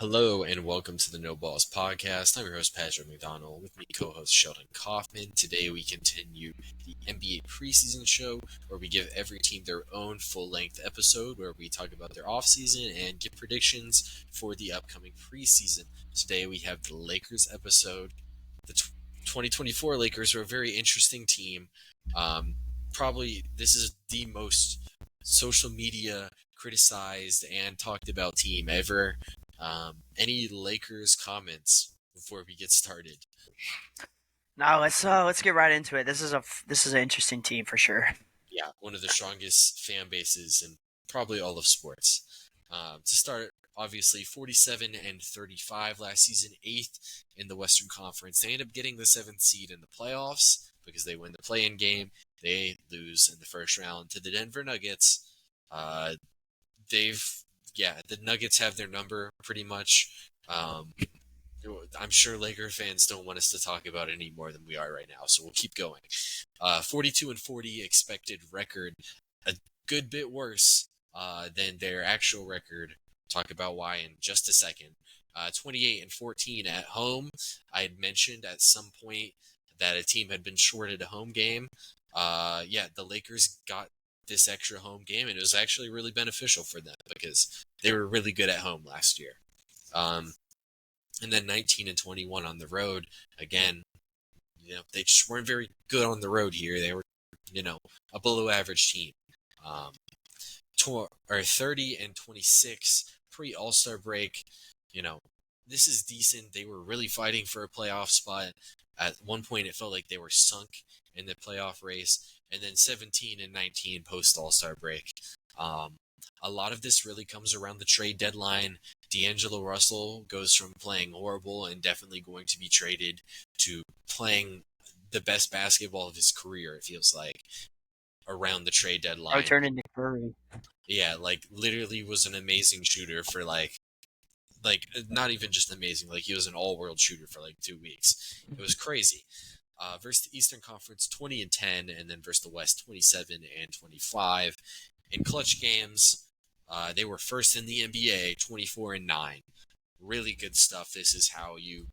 Hello and welcome to the No Balls Podcast. I'm your host, Patrick McDonald, with me co-host Sheldon Kaufman. Today we continue the NBA preseason show where we give every team their own full-length episode where we talk about their offseason and give predictions for the upcoming preseason. Today we have the Lakers episode. The 2024 Lakers are a very interesting team. Probably this is the most social media criticized and talked about team ever. Any Lakers comments before we get started? No, let's get right into it. This is an interesting team for sure. Yeah, one of the strongest fan bases in probably all of sports. To start, obviously 47-35 last season, 8th in the Western Conference. They end up getting the 7th seed in the playoffs because they win the play-in game. They lose in the first round to the Denver Nuggets. The Nuggets have their number pretty much. I'm sure Laker fans don't want us to talk about it any more than we are right now, so we'll keep going. 42-40 expected record, a good bit worse than their actual record. Talk about why in just a second. 28-14 at home. I had mentioned at some point that a team had been shorted a home game. The Lakers got this extra home game, and it was actually really beneficial for them because they were really good at home last year. And then 19-21 on the road. Again, they just weren't very good on the road here. They were, a below average team. 30-26 pre All-Star break. This is decent. They were really fighting for a playoff spot. At one point, it felt like they were sunk in the playoff race. And then 17-19 post All-Star break. A lot of this really comes around the trade deadline. D'Angelo Russell goes from playing horrible and definitely going to be traded to playing the best basketball of his career, it feels like, around the trade I would deadline. turn into Curry. Yeah, literally was an amazing shooter for not even just amazing, he was an all-world shooter for 2 weeks. It was crazy. Versus the Eastern Conference, 20-10, and then versus the West, 27-25. In clutch games, they were first in the NBA, 24-9. Really good stuff. This is how you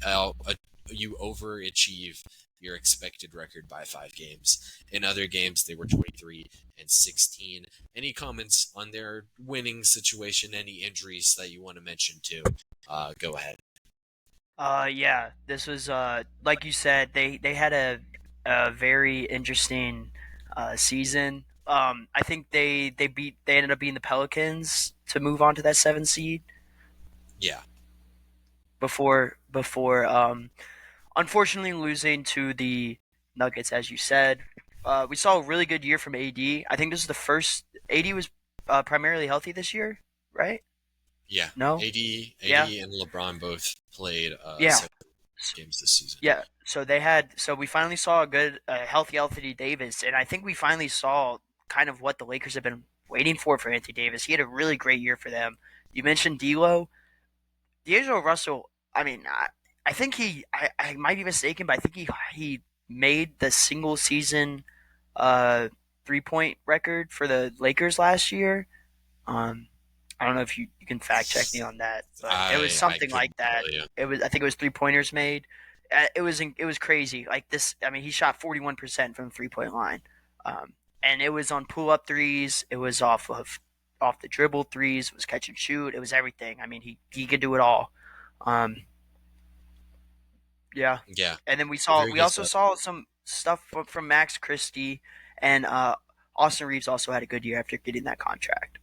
overachieve your expected record by 5 games. In other games, they were 23-16. Any comments on their winning situation? Any injuries that you want to mention too? Go ahead. This was like you said, they had a very interesting season. I think they ended up beating the Pelicans to move on to that 7 seed Yeah. before unfortunately losing to the Nuggets, as you said. We saw a really good year from AD. I think this is the first AD was primarily healthy this year, right? Yeah. No, AD yeah, and LeBron both played yeah. 7 games this season. Yeah, so we finally saw a good, healthy Anthony Davis, and I think we finally saw kind of what the Lakers have been waiting for Anthony Davis. He had a really great year for them. You mentioned D'Angelo Russell. I mean, I think I might be mistaken, but I think he made the single season, 3-point record for the Lakers last year. Um, I don't know if you can fact check me on that, but it was I something couldn't like that. tell you. I think it was 3-pointers made. It was crazy. Like this, I mean, he shot 41% from the 3-point line, and it was on pull up threes. It was off the dribble threes. It was catch and shoot. It was everything. I mean, he could do it all. Um, yeah, Yeah. and then Very we good also stuff. saw some stuff from Max Christie, and Austin Reeves also had a good year after getting that contract.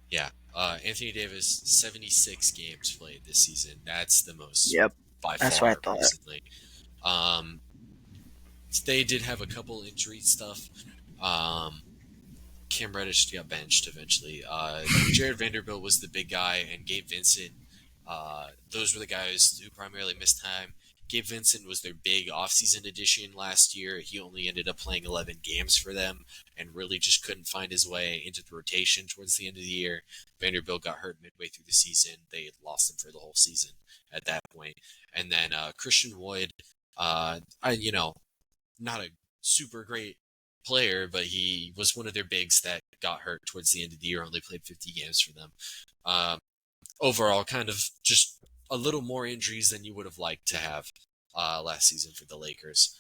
Yeah. Anthony Davis, 76 games played this season. That's the most Yep, by that's what I far thought. recently. Um, they did have a couple injury stuff. Cam Reddish got benched eventually. Jared Vanderbilt was the big guy, and Gabe Vincent. Those were the guys who primarily missed time. Gabe Vincent was their big offseason addition last year. He only ended up playing 11 games for them and really just couldn't find his way into the rotation towards the end of the year. Vanderbilt got hurt midway through the season. They had lost him for the whole season at that point. And then Christian Wood, not a super great player, but he was one of their bigs that got hurt towards the end of the year, only played 50 games for them. Um, overall, kind of just a little more injuries than you would have liked to have last season for the Lakers.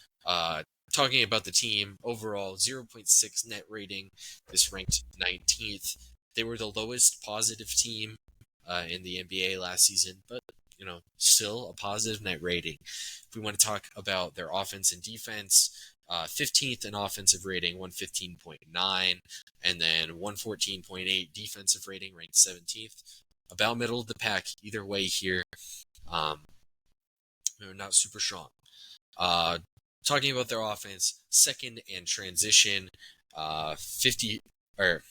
Talking about the team, overall 0.6 net rating is ranked 19th. They were the lowest positive team in the NBA last season, but still a positive net rating. If we want to talk about their offense and defense, 15th in offensive rating, 115.9, and then 114.8 defensive rating, ranked 17th. About middle of the pack either way here. Not super strong. Talking about their offense, second and transition, 50 or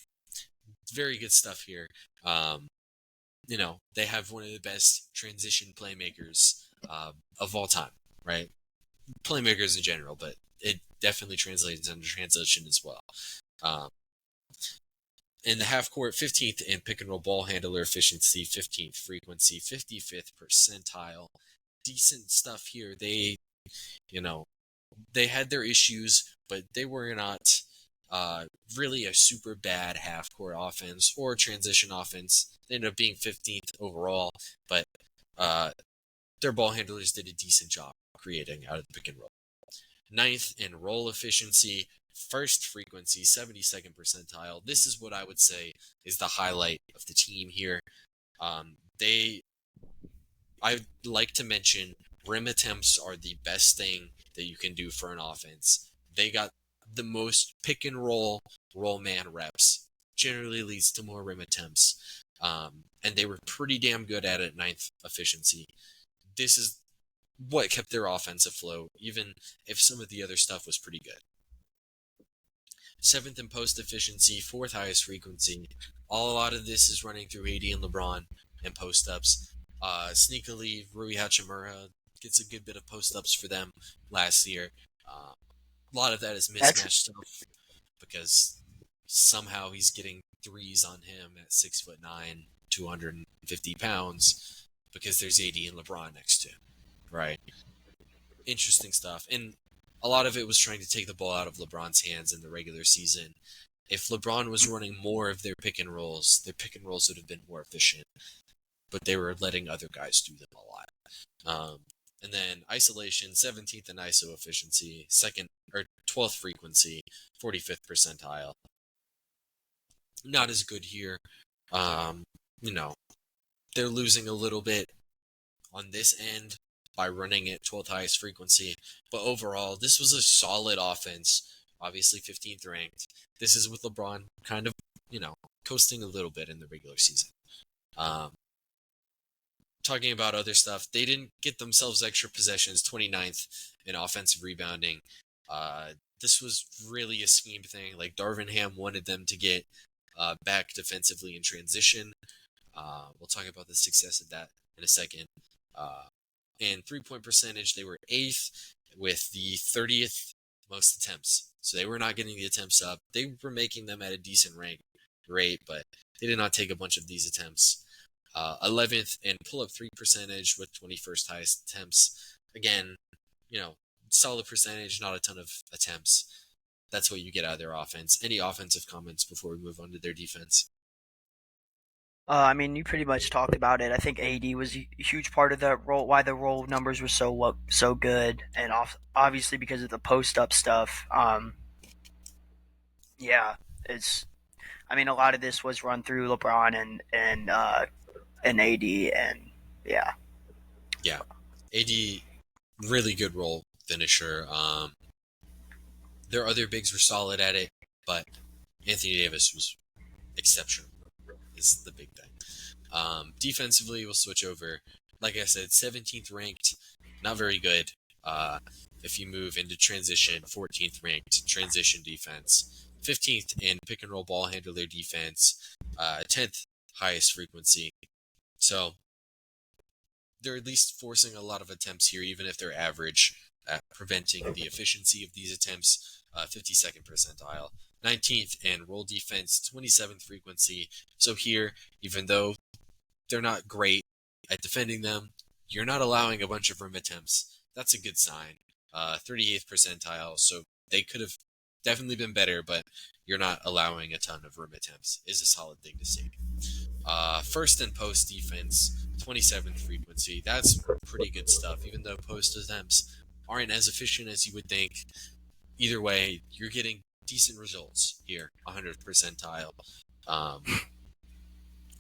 very good stuff here. They have one of the best transition playmakers of all time, right? Playmakers in general, but it definitely translates into transition as well. In the half court, 15th in pick and roll ball handler efficiency, 15th frequency, 55th percentile. Decent stuff here. They had their issues, but they were not really a super bad half court offense or transition offense. They ended up being 15th overall, but their ball handlers did a decent job creating out of the pick and roll. 9th in roll efficiency, first frequency, 72nd percentile. This is what I would say is the highlight of the team here. I'd like to mention rim attempts are the best thing that you can do for an offense. They got the most pick and roll man reps. Generally leads to more rim attempts. And they were pretty damn good at it, 9th efficiency. This is what kept their offense afloat, even if some of the other stuff was pretty good. 7th in post efficiency, 4th highest frequency. A lot of this is running through AD and LeBron and post-ups. Sneakily, Rui Hachimura gets a good bit of post-ups for them last year. A lot of that is mismatched stuff because somehow he's getting threes on him at 6'9", 250 pounds because there's AD and LeBron next to him, right? Interesting stuff. And a lot of it was trying to take the ball out of LeBron's hands in the regular season. If LeBron was running more of their pick and rolls would have been more efficient. But they were letting other guys do them a lot. And then isolation, 17th in ISO efficiency, 12th frequency, 45th percentile. Not as good here. They're losing a little bit on this end by running at 12th highest frequency. But overall, this was a solid offense. Obviously 15th ranked. This is with LeBron kind of, coasting a little bit in the regular season. Talking about other stuff, they didn't get themselves extra possessions, 29th in offensive rebounding. This was really a scheme thing. Like Darvin Ham wanted them to get back defensively in transition. We'll talk about the success of that in a second. And 3-point percentage, they were 8th with the 30th most attempts. So they were not getting the attempts up. They were making them at a decent rate, but they did not take a bunch of these attempts. 11th in pull-up 3 percentage with 21st highest attempts. Again, solid percentage, not a ton of attempts. That's what you get out of their offense. Any offensive comments before we move on to their defense? You pretty much talked about it. I think AD was a huge part of that role. Why the role numbers were so good, and obviously because of the post-up stuff. It's. A lot of this was run through LeBron and AD, and yeah. Yeah, AD, really good role finisher. Their other bigs were solid at it, but Anthony Davis was exceptional. Is the big thing. Defensively, we'll switch over. Like I said, 17th ranked, not very good. If you move into transition, 14th ranked transition defense, 15th in pick and roll ball handler defense, 10th highest frequency. So they're at least forcing a lot of attempts here, even if they're average at preventing the efficiency of these attempts. 52nd percentile. 19th in roll defense, 27th frequency. So here, even though they're not great at defending them, you're not allowing a bunch of rim attempts. That's a good sign. 38th percentile. So they could have definitely been better, but you're not allowing a ton of rim attempts is a solid thing to see. First and post defense, 27th frequency. That's pretty good stuff, even though post attempts aren't as efficient as you would think. Either way, you're getting decent results here, 100th percentile.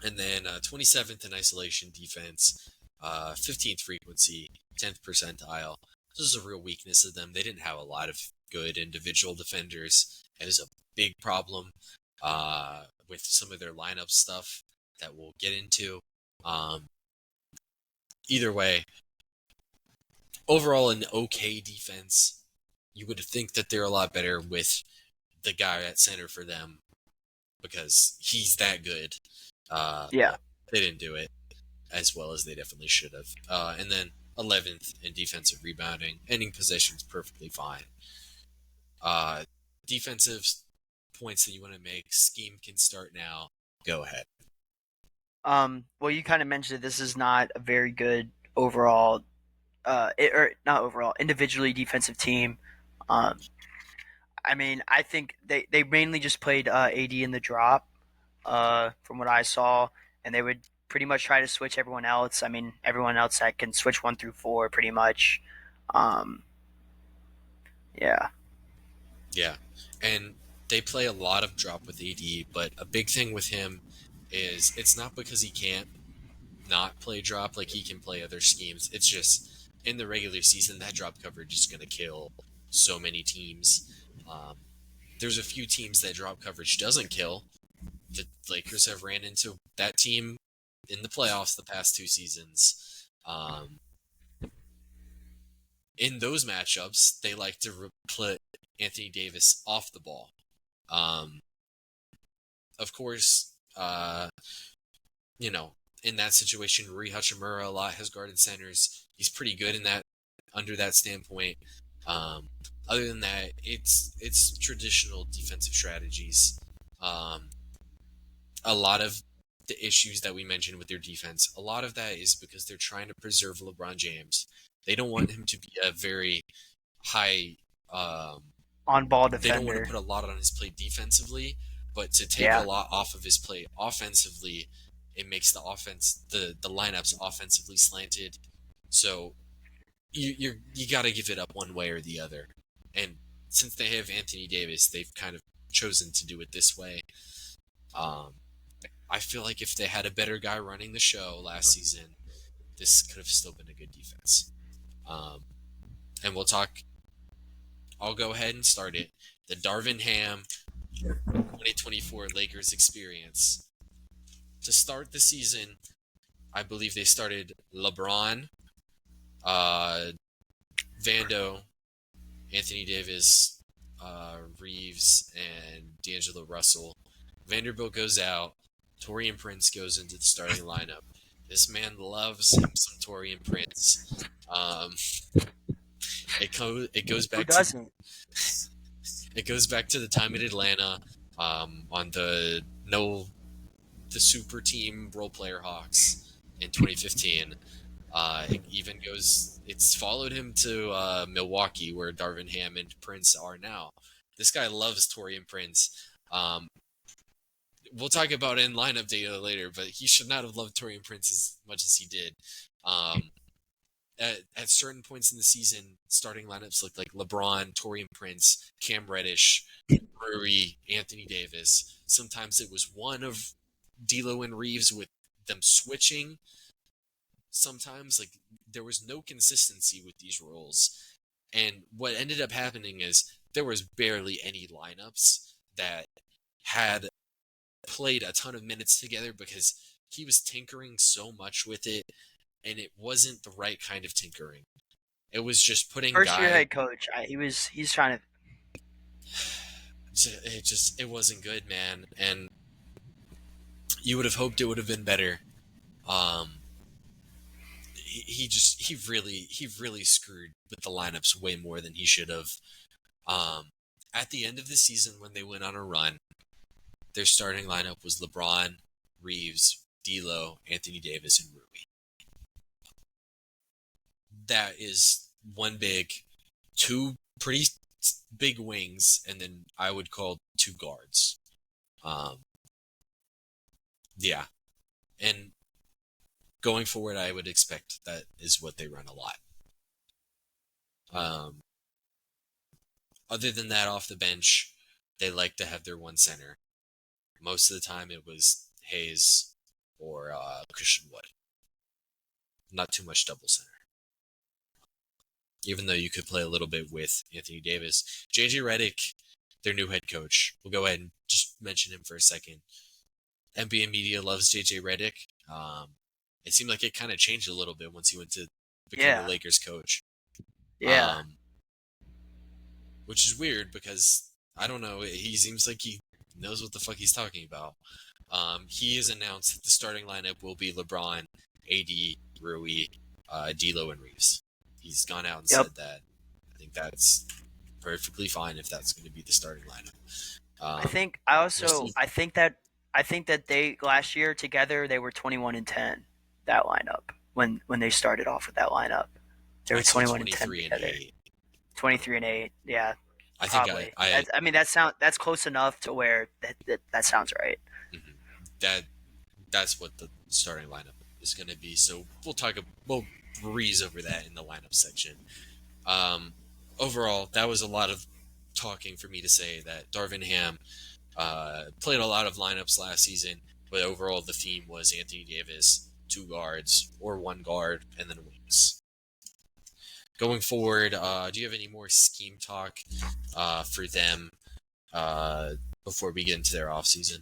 And then 27th in isolation defense, 15th frequency, 10th percentile. This is a real weakness of them. They didn't have a lot of good individual defenders. It was a big problem with some of their lineup stuff that we'll get into. Either way, overall an okay defense. You would think that they're a lot better with the guy at center for them because he's that good. Yeah. They didn't do it as well as they definitely should have. And then 11th in defensive rebounding, ending possessions perfectly fine. Defensive points that you want to make, scheme can start now. Go ahead. Well, you kind of mentioned that this is not a very good overall, or not overall, individually defensive team. I mean, I think they mainly just played AD in the drop, from what I saw, and they would pretty much try to switch everyone else. I mean, everyone else that can switch 1 through 4, pretty much. Yeah. Yeah. And they play a lot of drop with AD, but a big thing with him is it's not because he can't not play drop, like he can play other schemes. It's just in the regular season, that drop coverage is going to kill so many teams. There's a few teams that drop coverage doesn't kill. The Lakers have ran into that team in the playoffs the past 2 seasons. In those matchups, they like to put Anthony Davis off the ball. Of course, in that situation, Rui Hachimura a lot has guarded centers. He's pretty good in that, under that standpoint. Other than that, it's traditional defensive strategies. A lot of the issues that we mentioned with their defense, a lot of that is because they're trying to preserve LeBron James. They don't want him to be a very high On-ball defender. They don't want to put a lot on his plate defensively, but to take a lot off of his plate offensively, it makes the offense, the lineups offensively slanted. So you got to give it up one way or the other. And since they have Anthony Davis, they've kind of chosen to do it this way. I feel like if they had a better guy running the show last season, this could have still been a good defense. And we'll talk. I'll go ahead and start it. The Darvin Ham 2024 Lakers experience. To start the season, I believe they started LeBron, Vando, Anthony Davis, Reeves, and D'Angelo Russell. Vanderbilt goes out. Taurean Prince goes into the starting lineup. This man loves him some Taurean Prince. It goes back Who doesn't? It goes back to the time in Atlanta, on the super team role player Hawks in 2015. It's followed him to Milwaukee, where Darvin Ham and Prince are now. This guy loves Taurean Prince. We'll talk about in lineup data later, but he should not have loved Taurean Prince as much as he did. At certain points in the season, starting lineups looked like LeBron, Taurean Prince, Cam Reddish, Rui, Anthony Davis. Sometimes it was one of D'Lo and Reeves with them switching. Sometimes there was no consistency with these roles. And what ended up happening is there was barely any lineups that had played a ton of minutes together because he was tinkering so much with it. And it wasn't the right kind of tinkering. It was just putting First-year head coach. He's trying to. It wasn't good, man. And you would have hoped it would have been better. He really screwed with the lineups way more than he should have. At the end of the season, when they went on a run, their starting lineup was LeBron, Reeves, D'Lo, Anthony Davis, and Rui. That is two pretty big wings, and then I would call 2 guards. Yeah. And going forward, I would expect that is what they run a lot. Um, Other than that, off the bench, they like to have their one center. Most of the time, it was Hayes or Christian Wood. Not too much double center. Even though you could play a little bit with Anthony Davis. JJ Redick, their new head coach. We'll go ahead and just mention him for a second. NBA media loves JJ Redick. It seemed like it kind of changed a little bit once he went to become the Lakers coach. Yeah. Which is weird because, I don't know, he seems like he knows what the fuck he's talking about. He has announced that the starting lineup will be LeBron, AD, Rui, D'Lo, and Reeves. He's gone out and said that. I think that's perfectly fine if that's going to be the starting lineup. I think that they last year together they were 21-10, that lineup. When they started off with that lineup, they were 21-10 together. 23-8, yeah. I think I mean that's close enough to where that sounds right. Mm-hmm. That's what the starting lineup is going to be. So we'll breeze over that in the lineup section. Overall, that was a lot of talking for me to say that Darvin Ham played a lot of lineups last season, but overall the theme was Anthony Davis, 2 guards or 1 guard, and then wings. Going forward, do you have any more scheme talk for them before we get into their offseason?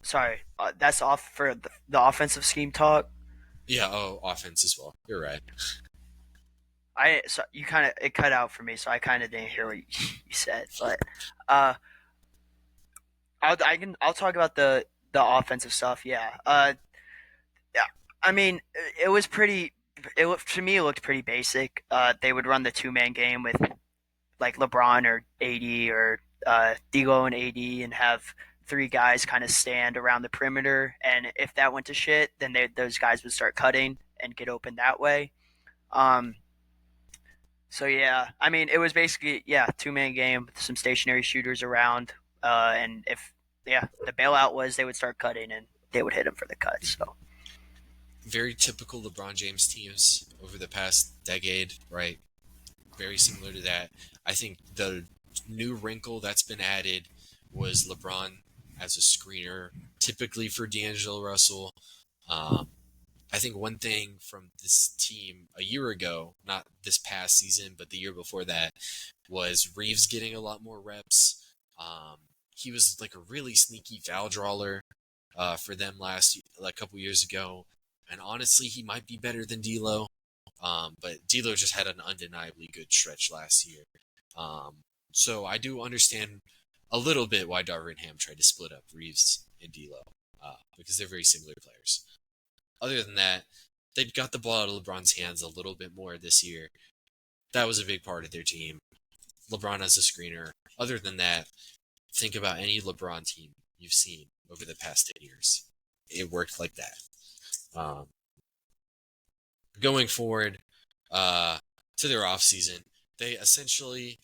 Sorry, that's off for the offensive scheme talk. Yeah, offense as well. You're right. It cut out for me, so I kind of didn't hear what you said. But I'll talk about the offensive stuff. Yeah. Yeah. I mean, it was pretty. To me, it looked pretty basic. They would run the 2-man game with like LeBron or AD or D'Lo and AD, and have 3 guys kind of stand around the perimeter. And if that went to shit, then those guys would start cutting and get open that way. So yeah, I mean, it was basically 2-man game with some stationary shooters around, and if the bailout was they would start cutting and they would hit him for the cut. So very typical LeBron James teams over the past decade, right? Very similar to that. I think the new wrinkle that's been added was LeBron as a screener, typically for D'Angelo Russell. I think one thing from this team a year ago, not this past season, but the year before that, was Reeves getting a lot more reps. He was like a really sneaky foul drawer for them a couple years ago. And honestly, he might be better than D'Lo. But D'Lo just had an undeniably good stretch last year. So I do understand a little bit why Darvin Ham tried to split up Reeves and D'Lo, because they're very similar players. Other than that, they got the ball out of LeBron's hands a little bit more this year. That was a big part of their team. LeBron as a screener. Other than that, think about any LeBron team you've seen over the past 10 years. It worked like that. Going forward to their offseason, they essentially,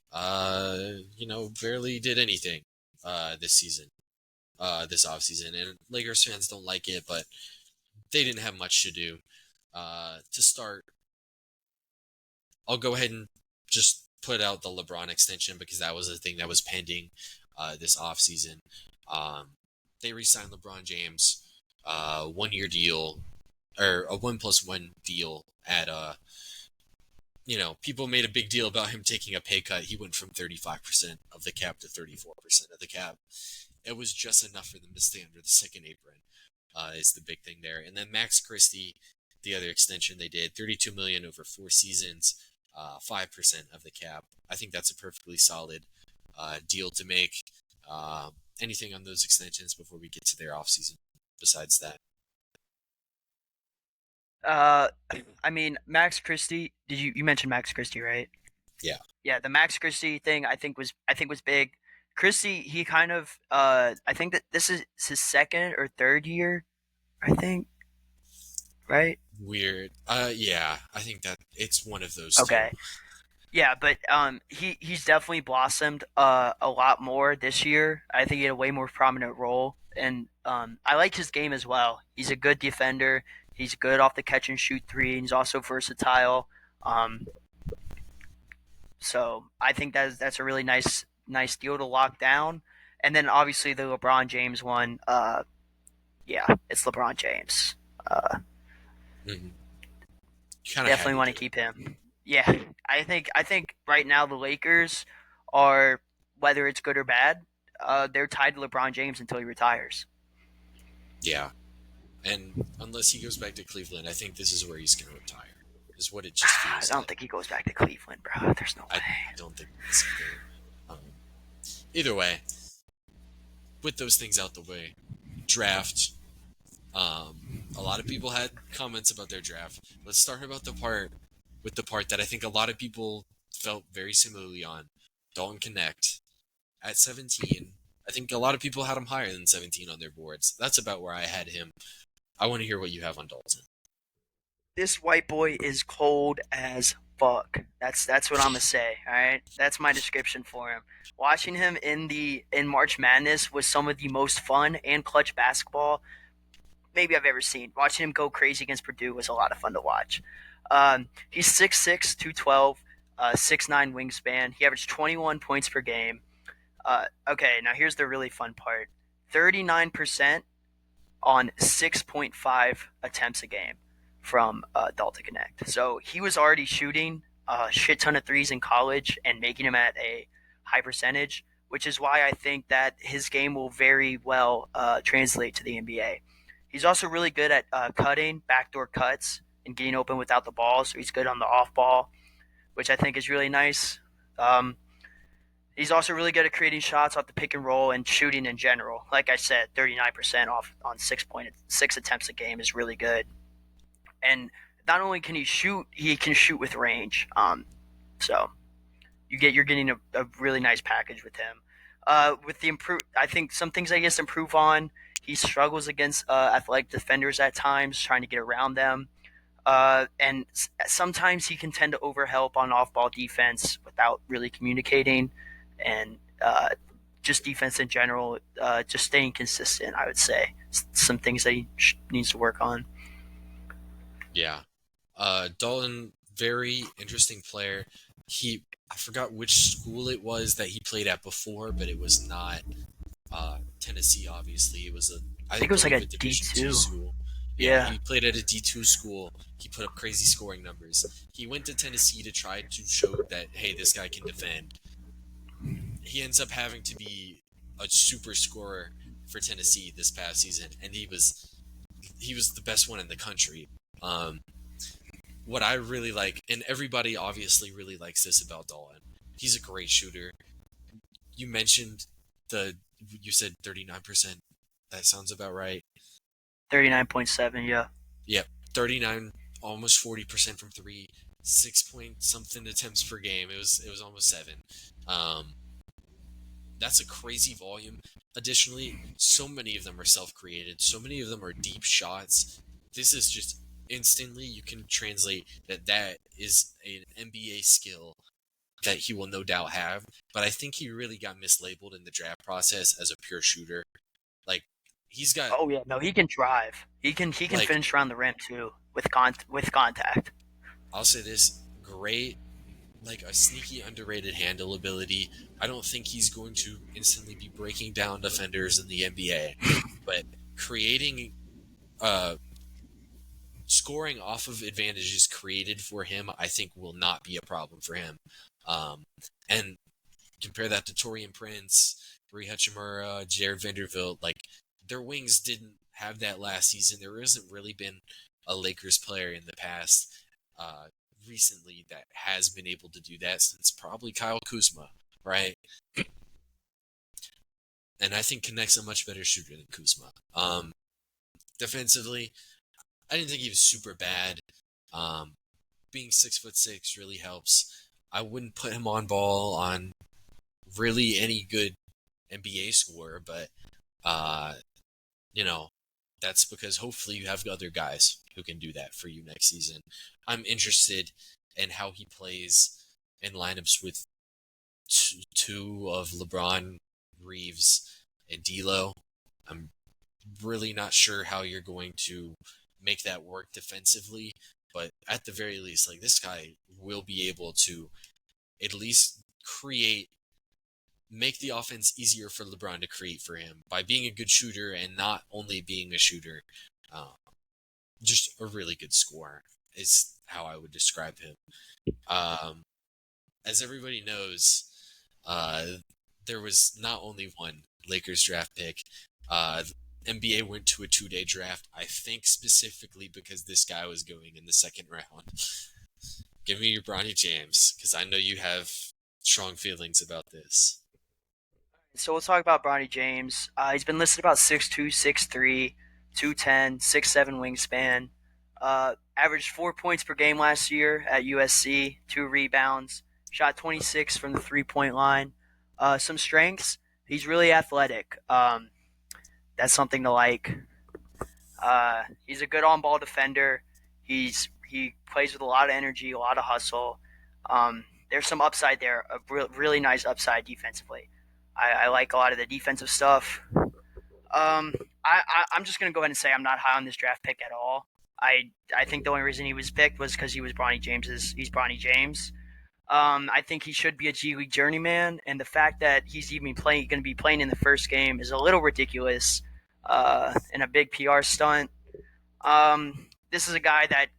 barely did anything this offseason. And Lakers fans don't like it, but they didn't have much to do. To start, I'll go ahead and just put out the LeBron extension because that was a thing that was pending this offseason. They re-signed LeBron James, 1-year deal, or a 1+1 deal at people made a big deal about him taking a pay cut. He went from 35% of the cap to 34% of the cap. It was just enough for them to stay under the second apron. Is the big thing there. And then Max Christie, the other extension they did, $32 million over 4 seasons, 5% of the cap. I think that's a perfectly solid deal to make. Anything on those extensions before we get to their offseason besides that? I mean, Max Christie. You mentioned Max Christie, right? Yeah. Yeah, the Max Christie thing I think was big. Christie, he kind of I think that this is his 2nd or 3rd year, I think. Right? Weird. Yeah, I think that it's one of those Okay. two. Yeah, but he's definitely blossomed a lot more this year. I think he had a way more prominent role and I like his game as well. He's a good defender. He's good off the catch and shoot three. And he's also versatile. Um, so I think that's a really nice deal to lock down. And then obviously the LeBron James one. Yeah, it's LeBron James. Mm-hmm. You kind of had Definitely to want do to it. keep him. Yeah, I think right now the Lakers are, whether it's good or bad, they're tied to LeBron James until he retires. Yeah. And unless he goes back to Cleveland, I think this is where he's going to retire. Is what it just I feels don't like. think he goes back to Cleveland, bro. There's no I way. don't think this either. Either way, with those things out the way, draft. A lot of people had comments about their draft. Let's start about the part that I think a lot of people felt very similarly on. Dalton Connect at 17. I think a lot of people had him higher than 17 on their boards. That's about where I had him. I want to hear what you have on Dalton. This white boy is cold as fuck. That's what I'm gonna say. All right, that's my description for him. Watching him in March Madness was some of the most fun and clutch basketball maybe I've ever seen. Watching him go crazy against Purdue was a lot of fun to watch. He's 6'6", 212, 6'9" wingspan. He averaged 21 points per game. Okay, now here's the really fun part. 39% on 6.5 attempts a game from Delta Connect. So he was already shooting a shit ton of threes in college and making them at a high percentage, which is why I think that his game will very well translate to the NBA. He's also really good at cutting, backdoor cuts, and getting open without the ball. So he's good on the off ball, which I think is really nice. Um, he's also really good at creating shots off the pick and roll and shooting in general. Like I said, 39% off on 6 attempts a game is really good. And not only can he can shoot with range. So you're getting a really nice package with him. With the I think some things I guess improve on. He struggles against athletic defenders at times, trying to get around them. And sometimes he can tend to overhelp on off-ball defense without really communicating, and just defense in general, just staying consistent. I would say some things that he needs to work on. Yeah. Dalton, very interesting player. I forgot which school it was that he played at before, but it was not Tennessee, obviously. I think it was like believe a a Division II D2. school. Yeah, Yeah. he played at a D2 school. He put up crazy scoring numbers. He went to Tennessee to try to show that, hey, this guy can defend. He ends up having to be a super scorer for Tennessee this past season, and he was the best one in the country. Um, what I really like, and everybody obviously really likes this about Dalton, he's a great shooter. You mentioned you said 39%. That sounds about right. 39.7, yeah. Yep, 39, almost 40% from three, 6 point something attempts per game. It was almost 7. Um, that's a crazy volume. Additionally, so many of them are self-created. So many of them are deep shots. This is just instantly you can translate that is an NBA skill that he will no doubt have. But I think he really got mislabeled in the draft process as a pure shooter. Like he's got Oh yeah, no, he can drive. He can like finish around the rim too with contact. I'll say this, great, like a sneaky underrated handle ability. I don't think he's going to instantly be breaking down defenders in the NBA, but creating scoring off of advantages created for him, I think will not be a problem for him. And compare that to Torian Prince, Rui Hachimura, Jared Vanderbilt, like their wings didn't have that last season. There hasn't really been a Lakers player in the past recently that has been able to do that since probably Kyle Kuzma, right? And I think Connect's a much better shooter than Kuzma. Defensively, I didn't think he was super bad. Being 6'6" really helps. I wouldn't put him on ball on really any good NBA scorer, but you know, that's because hopefully you have other guys who can do that for you next season. I'm interested in how he plays in lineups with two of LeBron, Reeves, and D'Lo. I'm really not sure how you're going to make that work defensively, but at the very least, like, this guy will be able to at least make the offense easier for LeBron to create for him by being a good shooter, and not only being a shooter, um, just a really good scorer is how I would describe him. Um, as everybody knows, uh, there was not only one Lakers draft pick. NBA went to a 2-day draft, I think specifically because this guy was going in the second round. Give me your Bronny James, because I know you have strong feelings about this. So we'll talk about Bronny James. He's been listed about 6'2", 6'3", 210, 6'7" wingspan. Averaged 4 points per game last year at USC, 2 rebounds, shot 26 from the 3-point line. Some strengths: he's really athletic. That's something to like. He's a good on-ball defender. He plays with a lot of energy, a lot of hustle. There's some upside there, a really nice upside defensively. I like a lot of the defensive stuff. I'm just gonna go ahead and say I'm not high on this draft pick at all. I think the only reason he was picked was because he was Bronny James's. He's Bronny James. I think he should be a G League journeyman, and the fact that he's even going to be playing in the first game is a little ridiculous, and a big PR stunt. This is a guy that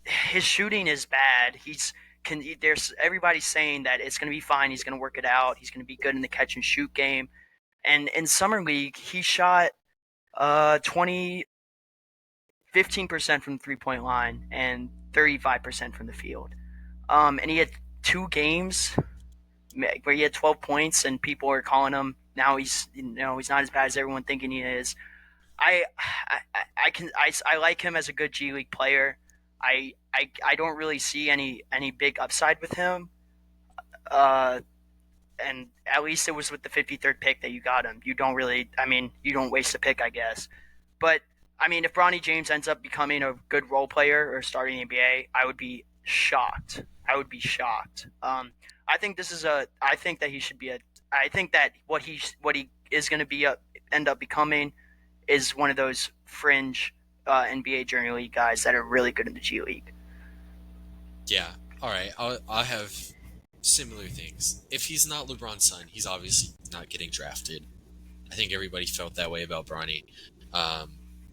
his shooting is bad. There's everybody's saying that it's going to be fine. He's going to work it out. He's going to be good in the catch and shoot game. And in summer league, he shot 15% from the 3-point line and 35% from the field. And he had 2 games where he had 12 points, and people are calling him now. He's not as bad as everyone thinking he is. I like him as a good G League player. I don't really see any big upside with him. And at least it was with the 53rd pick that you got him. You don't waste a pick, I guess. But if Bronny James ends up becoming a good role player or starting the NBA, I would be shocked. I think that he should be I think that what he is going to be end up becoming is one of those fringe NBA Journey League guys that are really good in the G League. Yeah. All right. I'll have similar things. If he's not LeBron's son, he's obviously not getting drafted. I think everybody felt that way about Bronny.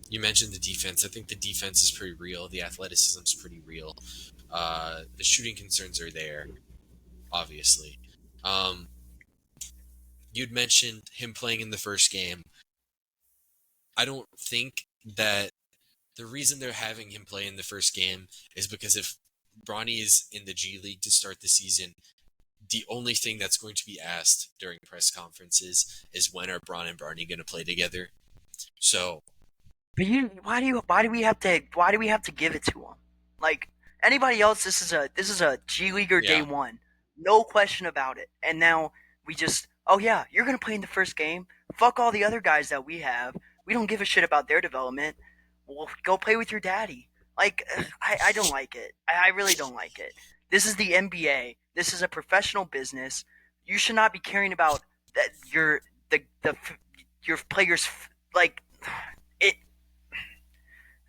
You mentioned the defense. I think the defense is pretty real. The athleticism is pretty real. The shooting concerns are there, obviously. You'd mentioned him playing in the first game. I don't think that the reason they're having him play in the first game is because if Bronny is in the G League to start the season, the only thing that's going to be asked during press conferences is, when are Bron and Bronny going to play together? So, but why do we have to give it to him? Like anybody else, this is a G Leaguer day one, no question about it. And now we just, oh yeah, you're going to play in the first game. Fuck all the other guys that we have. We don't give a shit about their development. Well, go play with your daddy. Like, I don't like it. I really don't like it. This is the NBA. This is a professional business. You should not be caring about that. Your players, like it.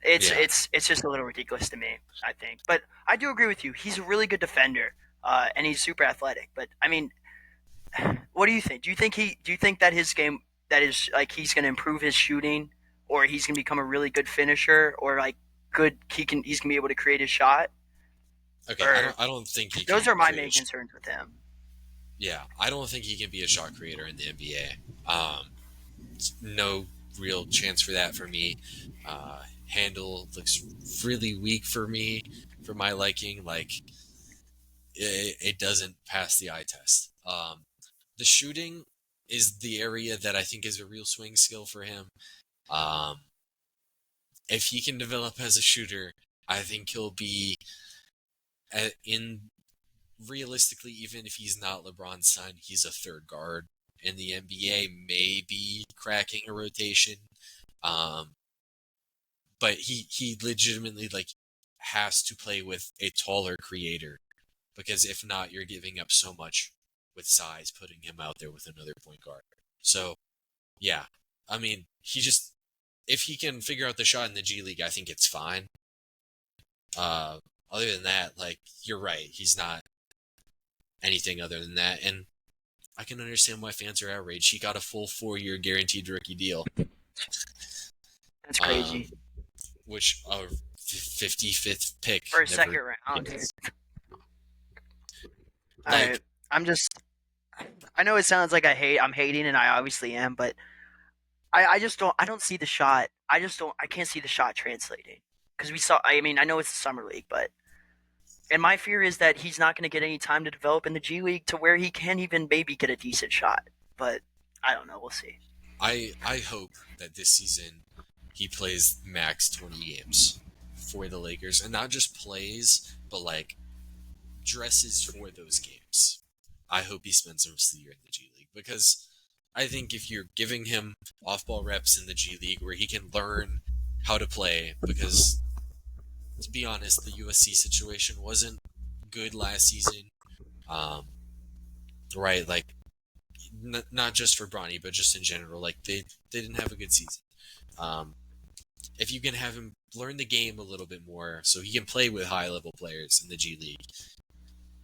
It's just a little ridiculous to me, I think. But I do agree with you. He's a really good defender, and he's super athletic. But what do you think? Do you think that his game, that is, like, he's going to improve his shooting, or he's going to become a really good finisher, or like he's going to be able to create his shot? Okay, I don't think he can. Those are my main concerns with him. Yeah, I don't think he can be a shot creator in the NBA. No real chance for that for me. Handle looks really weak for me, for my liking. Like, it doesn't pass the eye test. The shooting is the area that I think is a real swing skill for him. If he can develop as a shooter, I think he'll be realistically, even if he's not LeBron's son, he's a third guard in the NBA, maybe cracking a rotation. But he legitimately, like, has to play with a taller creator, because if not, you're giving up so much with size, putting him out there with another point guard. So, yeah, he just if he can figure out the shot in the G League, I think it's fine. Other than that, like, you're right. He's not anything other than that. And I can understand why fans are outraged. He got a full 4-year guaranteed rookie deal. That's crazy. Which a 55th pick For a never second round. gets. Like, I know it sounds like I'm hating, and I obviously am, but I don't see the shot. I can't see the shot translating. Because I know it's the Summer League, but. And my fear is that he's not going to get any time to develop in the G League to where he can even maybe get a decent shot. But I don't know. We'll see. I hope that this season he plays max 20 games for the Lakers. And not just plays, but like dresses for those games. I hope he spends the rest of the year in the G League. Because I think if you're giving him off-ball reps in the G League where he can learn how to play, because to be honest, the USC situation wasn't good last season. Right, like, not just for Bronny, but just in general. Like, they didn't have a good season. If you can have him learn the game a little bit more so he can play with high-level players in the G League,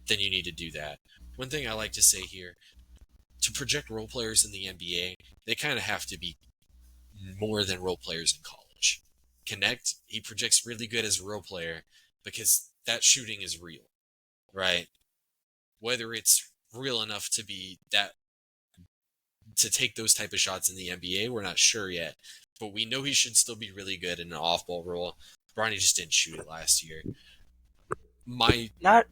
then you need to do that. One thing I like to say here, to project role players in the NBA, they kind of have to be more than role players in college. Connect, he projects really good as a role player because that shooting is real, right? Whether it's real enough to be that to take those type of shots in the NBA, we're not sure yet, but we know he should still be really good in an off-ball role. Bronny just didn't shoot it last year. The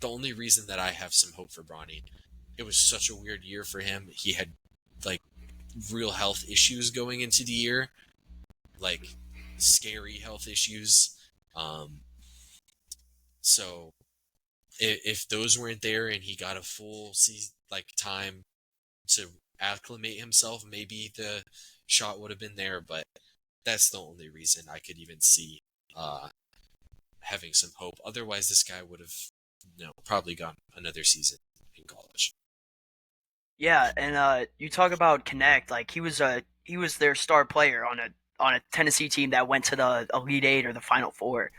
only reason that I have some hope for Bronny, it was such a weird year for him. He had like real health issues going into the year, like scary health issues. So if those weren't there and he got a full season, like, time to acclimate himself, maybe the shot would have been there. But that's the only reason I could even see having some hope. Otherwise, this guy would have probably gone another season in college. Yeah, and you talk about Connect, like he was their star player on a Tennessee team that went to the Elite Eight or the Final Four.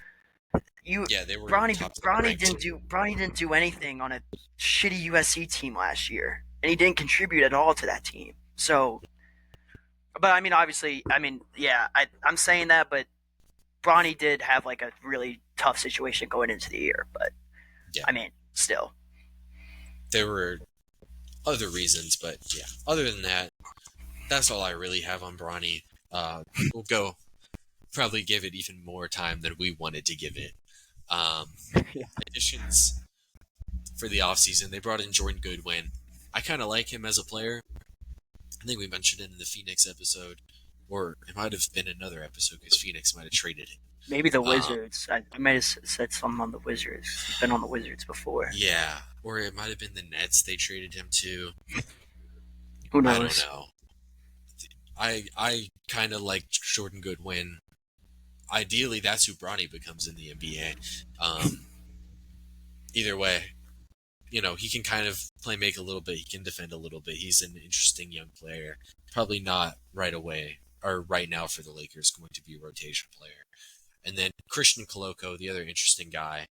They were Bronny didn't do anything on a shitty USC team last year, and he didn't contribute at all to that team. So, but I mean, obviously, yeah, I'm saying that, but Bronny did have like a really tough situation going into the year. But yeah. I mean, still, there were other reasons, but yeah. Other than that, that's all I really have on Bronny. We'll go probably give it even more time than we wanted to give it. Additions for the offseason, they brought in Jordan Goodwin. I kind of like him as a player. I think we mentioned it in the Phoenix episode, or it might have been another episode because Phoenix might have traded him. Maybe the Wizards. I might have said something on the Wizards. He's been on the Wizards before. Yeah, or it might have been the Nets they traded him to. Who knows? I don't know. I kind of like Jordan Goodwin. Ideally, that's who Bronny becomes in the NBA. Either way, he can kind of play make a little bit. He can defend a little bit. He's an interesting young player. Probably not right away or right now for the Lakers going to be a rotation player. And then Christian Koloko, the other interesting guy.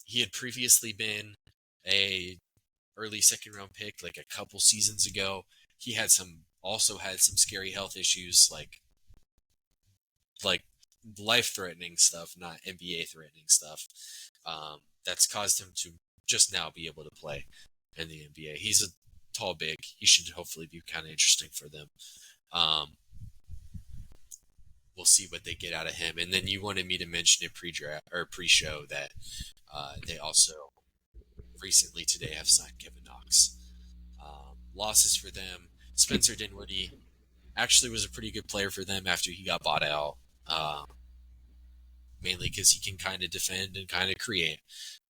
He had previously been a early second round pick like a couple seasons ago. He also had some scary health issues, like life-threatening stuff, not NBA-threatening stuff. That's caused him to just now be able to play in the NBA. He's a tall big. He should hopefully be kind of interesting for them. We'll see what they get out of him. And then you wanted me to mention it pre-show that they also recently today have signed Kevin Knox. Losses for them. Spencer Dinwiddie actually was a pretty good player for them after he got bought out. Mainly because he can kind of defend and kind of create.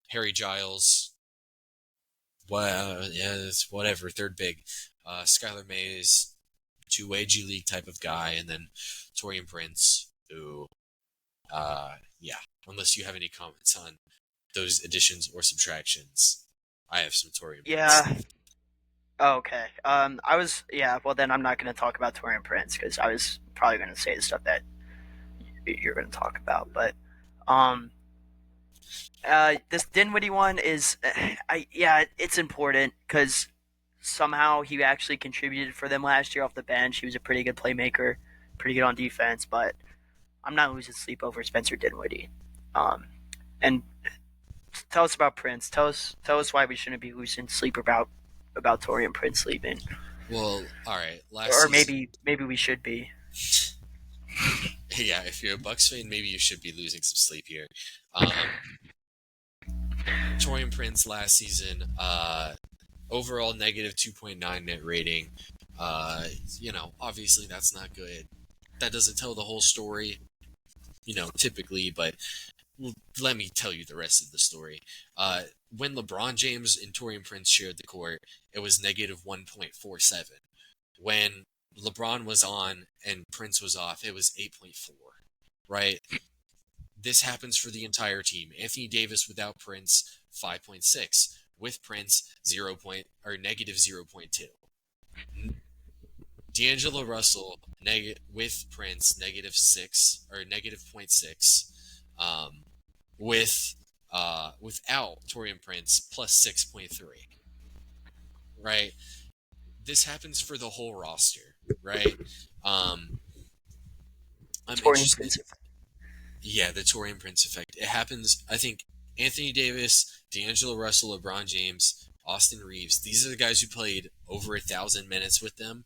Harry Giles, it's whatever, third big. Skylar Mays, two-way G League type of guy, and then Torian Prince, who, unless you have any comments on those additions or subtractions, I have some Torian Prince. Yeah, Oh, okay. Well, then I'm not going to talk about Torian Prince because I was probably going to say the stuff that you're going to talk about. But um, this Dinwiddie one is, it's important because somehow he actually contributed for them last year off the bench. He was a pretty good playmaker, pretty good on defense. But I'm not losing sleep over Spencer Dinwiddie. Um, and tell us about Prince. Tell us why we shouldn't be losing sleep about Torian Prince leaving, Well, all right. Last or season, maybe we should be. yeah, if you're a Bucks fan, maybe you should be losing some sleep here. Um, Torian Prince last season, overall negative 2.9 net rating. Obviously that's not good. That doesn't tell the whole story, typically, but let me tell you the rest of the story. When LeBron James and Torian Prince shared the court, it was negative 1.47. When LeBron was on and Prince was off, it was 8.4, right? This happens for the entire team. Anthony Davis without Prince, 5.6. With Prince, negative 0.2. D'Angelo Russell with Prince, negative 6 or negative 0.6. Without Torian Prince, plus 6.3. Right? This happens for the whole roster, right? I'm Torian interested. Prince. Yeah, the Torian Prince effect. It happens, I think, Anthony Davis, D'Angelo Russell, LeBron James, Austin Reeves. These are the guys who played over 1,000 minutes with them.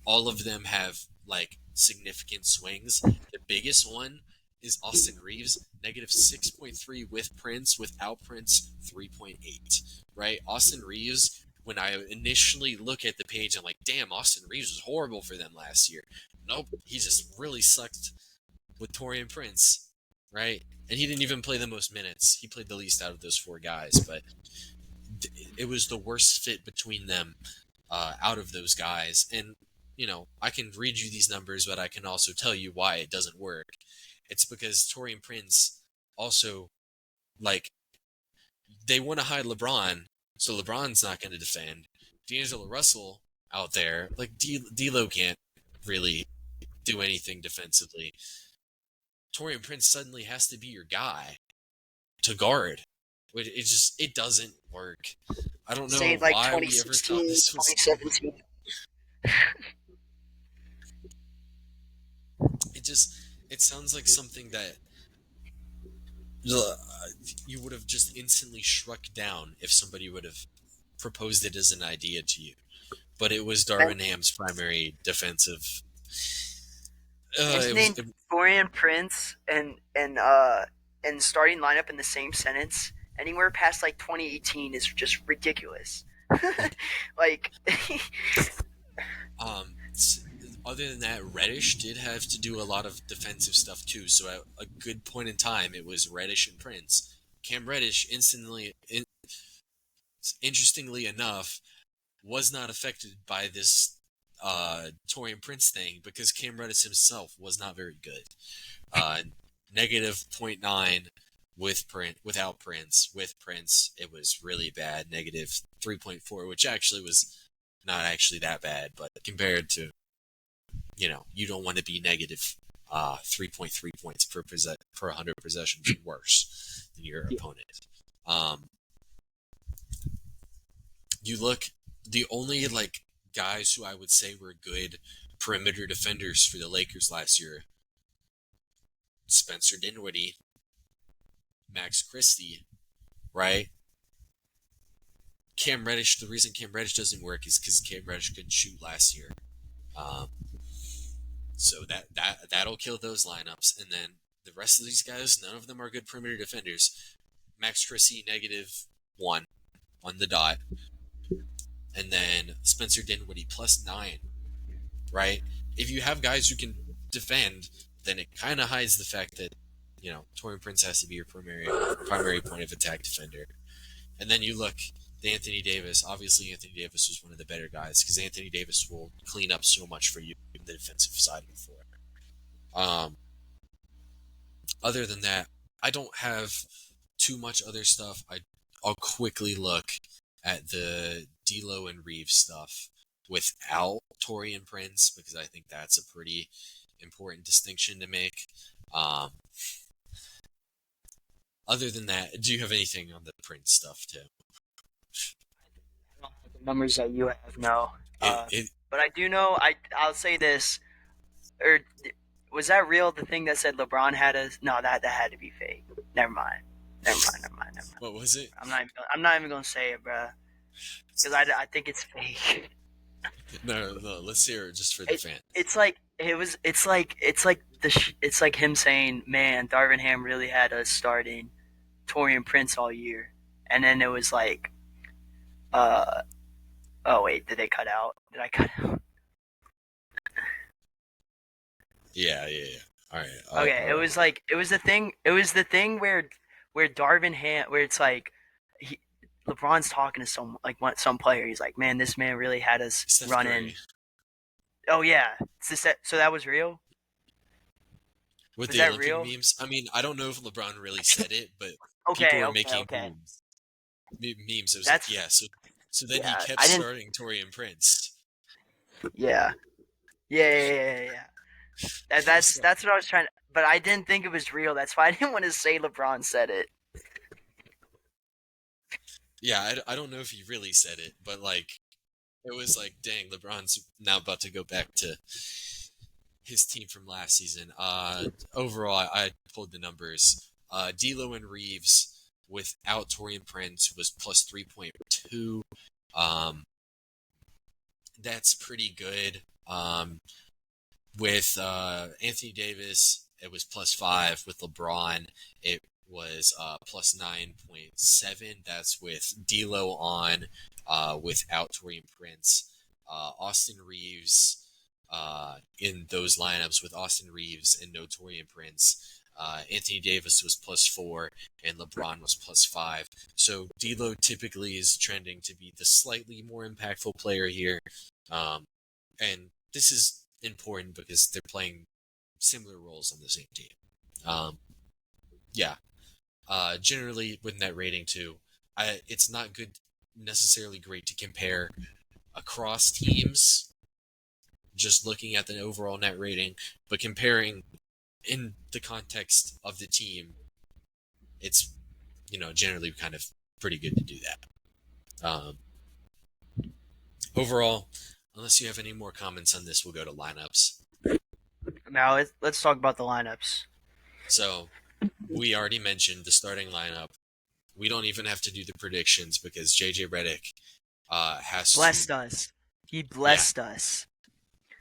All of them have, significant swings. The biggest one is Austin Reeves, negative 6.3 with Prince. Without Prince, 3.8. Right? Austin Reeves, when I initially look at the page, I'm like, damn, Austin Reeves was horrible for them last year. Nope, he just really sucked with Torian Prince, right? And he didn't even play the most minutes. He played the least out of those four guys, but it was the worst fit between them out of those guys. And, I can read you these numbers, but I can also tell you why it doesn't work. It's because Torian Prince also, they want to hide LeBron, so LeBron's not going to defend. D'Angelo Russell out there, D'Lo can't really do anything defensively. Torian Prince suddenly has to be your guy to guard. It doesn't work. I don't know Say like why we ever thought 2016, this was. 2017. It sounds like something that you would have just instantly struck down if somebody would have proposed it as an idea to you. But it was Darvin Ham's primary defensive. Mentioning Torian Prince and starting lineup in the same sentence anywhere past like 2018 is just ridiculous. like Other than that, Reddish did have to do a lot of defensive stuff too. So at a good point in time, it was Reddish and Prince. Cam Reddish, interestingly enough, was not affected by this Torian Prince thing because Cam Reddish himself was not very good. Negative 0.9 without Prince. With Prince, it was really bad. Negative 3.4, which actually was not actually that bad, but compared to, you don't want to be negative 3.3 points per 100 possessions worse than your opponent. You look, the only guys who I would say were good perimeter defenders for the Lakers last year: Spencer Dinwiddie, Max Christie, right? Cam Reddish. The reason Cam Reddish doesn't work is because Cam Reddish couldn't shoot last year. So that'll kill those lineups. And then the rest of these guys, none of them are good perimeter defenders. Max Christie, -1 on the dot. And then Spencer Dinwiddie, +9, right? If you have guys who can defend, then it kind of hides the fact that, Torian Prince has to be your primary point of attack defender. And then you look, the Anthony Davis. Obviously, Anthony Davis was one of the better guys because Anthony Davis will clean up so much for you on the defensive side of the floor. Other than that, I don't have too much other stuff. I'll quickly look at the D'Lo and Reeves stuff without Torian Prince, because I think that's a pretty important distinction to make. Other than that, do you have anything on the Prince stuff too? I don't have the numbers that you have, no. It But I do know. I'll say this. Or was that real? The thing that said LeBron had a no, that had to be fake. Never mind. Never mind. Never mind. Never mind. what was it? I'm not even gonna say it, bruh, because I think it's fake. No. Let's hear it just for the fan. It's like it's like him saying, "Man, Darvin Ham really had us starting Torian Prince all year," and then it was like, oh wait, did they cut out? Did I cut out? Yeah. All right. Okay, it was like it was the thing. It was the thing where Darvin Ham, where it's like LeBron's talking to some player. He's like, "Man, this man really had us Steph running." Curry. Oh yeah, so that was real. With Was the that Olympic real? memes, I mean, I don't know if LeBron really said it, but people Okay, were okay, making okay. memes. It was like, That's yeah. So then he yeah. kept I didn't. starting Torian Prince. Yeah, yeah. So, That's what I was trying to. But I didn't think it was real. That's why I didn't want to say LeBron said it. yeah, I don't know if he really said it, but like, it was like, dang, LeBron's now about to go back to his team from last season. Overall, I pulled the numbers. D'Lo and Reeves without Torian Prince was plus 3.2. Um, that's pretty good. With Anthony Davis, it was plus 5. With LeBron, it was plus 9.7. That's with D'Lo on, without Torian Prince. Austin Reeves, in those lineups with Austin Reeves and no Torian Prince. Anthony Davis was plus 4 and LeBron was plus 5. So D'Lo typically is trending to be the slightly more impactful player here. And this is important because they're playing similar roles on the same team. Yeah. Generally with net rating too, it's not necessarily great to compare across teams, just looking at the overall net rating, but comparing in the context of the team, it's generally kind of pretty good to do that. Overall, unless you have any more comments on this, we'll go to lineups. Now let's talk about the lineups. So we already mentioned the starting lineup. We don't even have to do the predictions because JJ Redick has Blessed to. us. He Yeah, blessed us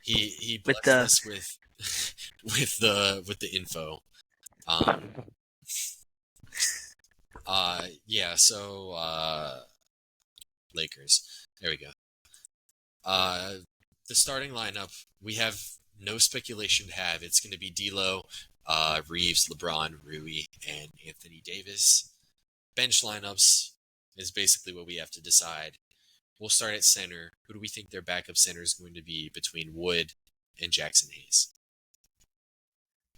he with blessed the us with with the info. Um, yeah. So Lakers. There we go. The starting lineup, we have no speculation to have. It's going to be D'Lo, Reeves, LeBron, Rui, and Anthony Davis. Bench lineups is basically what we have to decide. We'll start at center. Who do we think their backup center is going to be between Wood and Jackson Hayes?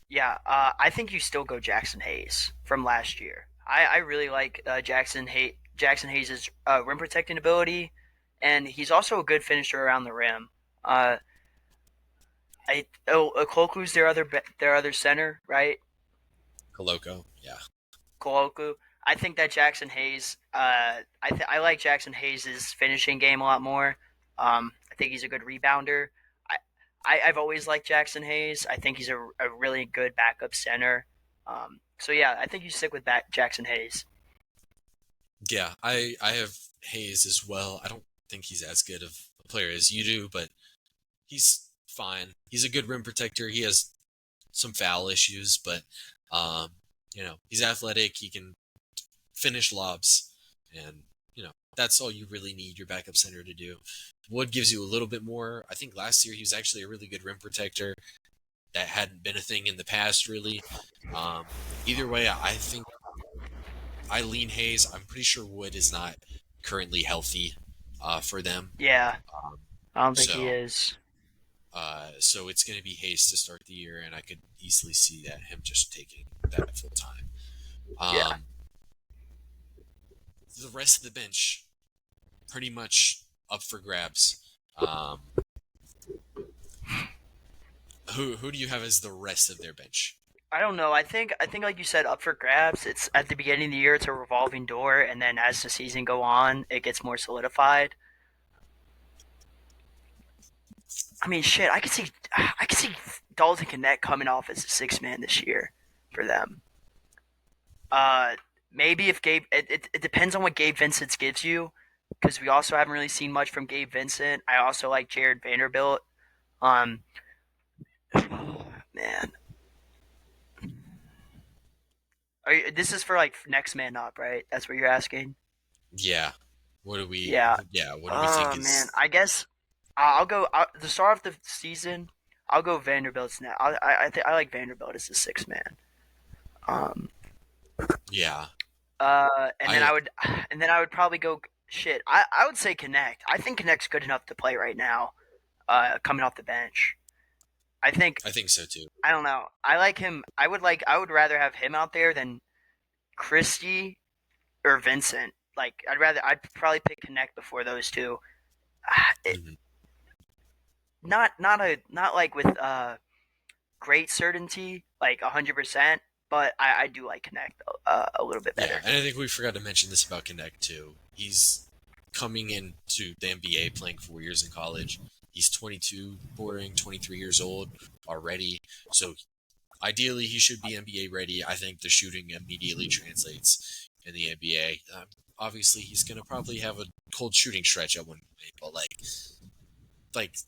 Yeah, I think you still go Jackson Hayes from last year. I really like Jackson Hayes' rim protecting ability, and he's also a good finisher around the rim. Okloku's their other center, right? Koloko, yeah. Koloku. I think that Jackson Hayes. I like Jackson Hayes' finishing game a lot more. I think he's a good rebounder. I've always liked Jackson Hayes. I think he's a really good backup center. So yeah, I think you stick with Jackson Hayes. Yeah, I have Hayes as well. I don't think he's as good of a player as you do, but he's fine. He's a good rim protector. He has some foul issues, but he's athletic. He can finish lobs, and that's all you really need your backup center to do. Wood gives you a little bit more. I think last year he was actually a really good rim protector. That hadn't been a thing in the past, really. Either way, I think I lean Hayes. I'm pretty sure Wood is not currently healthy for them. Yeah, Um, I don't think he so is. so it's going to be Hayes to start the year, and I could easily see that him just taking that full time. Yeah. The rest of the bench, pretty much up for grabs. Who do you have as the rest of their bench? I don't know. I think like you said, up for grabs. It's at the beginning of the year. It's a revolving door, and then as the season go on, it gets more solidified. I mean, shit. I could see Dalton Connect coming off as a 6 man this year for them. Uh, Maybe if Gabe, it depends on what Gabe Vincent gives you, because we also haven't really seen much from Gabe Vincent. I also like Jared Vanderbilt. Um, man, this is for like next man up, right? That's what you're asking. Yeah. What do we? Yeah. Yeah. What do we think is? Man, I guess I'll go to start off the season. I'll go Vanderbilt's now. I like Vanderbilt as a 6 man. Um, Yeah. and then I would probably go shit. I would say Connect. I think Connect's good enough to play right now. Coming off the bench, I think. I think so too. I don't know. I like him. I would rather have him out there than Christie or Vincent. Like I'd probably pick Connect before those two. Mm-hmm. Not like with great certainty, like 100%. But I do like Connect a little bit better. Yeah, and I think we forgot to mention this about Connect too. He's coming into the NBA playing 4 years in college. He's 22, bordering 23 years old already. So ideally, he should be NBA ready. I think the shooting immediately translates in the NBA. Obviously, he's going to probably have a cold shooting stretch at one point, but like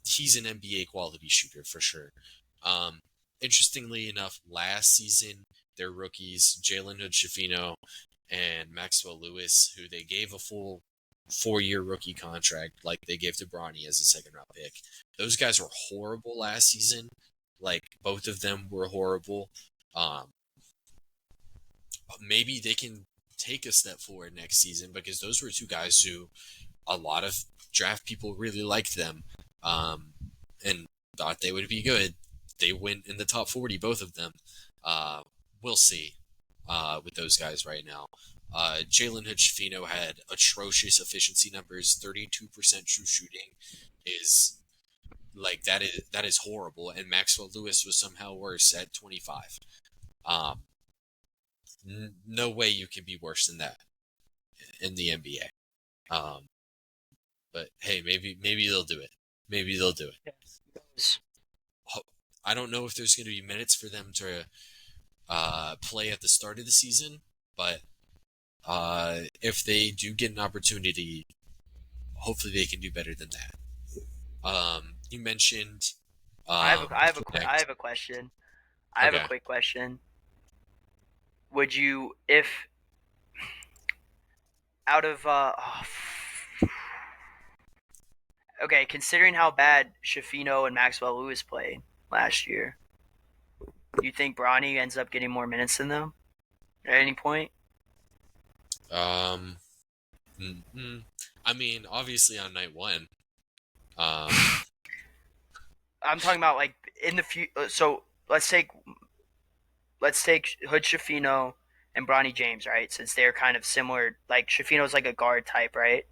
he's an NBA quality shooter for sure. Interestingly enough, last season, their rookies, Jalen Hood-Schifino and Maxwell Lewis, who they gave a full 4-year rookie contract like they gave to Bronny as a second-round pick. Those guys were horrible last season. Like, both of them were horrible. Maybe they can take a step forward next season because those were two guys who a lot of draft people really liked them and thought they would be good. They went in the top 40, both of them. We'll see with those guys right now. Jalen Hood-Schifino had atrocious efficiency numbers. 32% true shooting is like that is horrible. And Maxwell Lewis was somehow worse at 25. No way you can be worse than that in the NBA. But hey, maybe they'll do it. Maybe they'll do it. Yes. I don't know if there's going to be minutes for them to play at the start of the season, but if they do get an opportunity, hopefully they can do better than that. You mentioned. I have a question. I have a quick question. Would you, if out of okay, considering how bad Schifino and Maxwell Lewis played last year, do you think Bronny ends up getting more minutes than them at any point? I mean, obviously on night one. I'm talking about like in the future. So let's take Hood Schifino and Bronny James, right? Since they're kind of similar. Like Schifino's like a guard type, right?